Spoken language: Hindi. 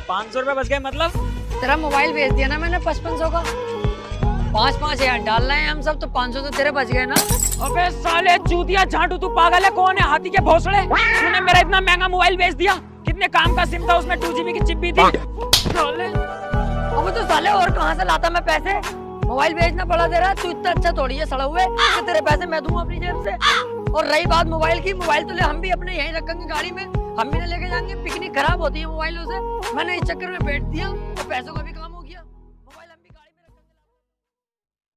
500 रुपए बच गए मतलब? तेरा मोबाइल बेच दिया ना मैंने 5500 का। 5-5 हजार डाल रहे हैं हम सब, तो 500 तो तेरे बच गए ना। अबे साले चूतिया झांटू, तू पागल है? कौन है हाथी के भोसड़े? तूने मेरा इतना महंगा मोबाइल बेच दिया। कितने काम का सिम था उसमें, 2 GB की चिप भी थी। साले अब तो साले और कहाँ से लाता मैं पैसे? मोबाइल बेचना पड़ा तेरा, तू इतना अच्छा थोड़ी है सड़ा हुए कि तेरे पैसे मैं दूंगा अपनी जेब से। और रही बात मोबाइल की, मोबाइल तो ले हम भी अपने यहीं रखेंगे गाड़ी में, हम भी ना लेके जाएंगे, पिकनिक खराब होती है मोबाइलों से। मैंने इस चक्कर में बेच दिया तो पैसों का भी काम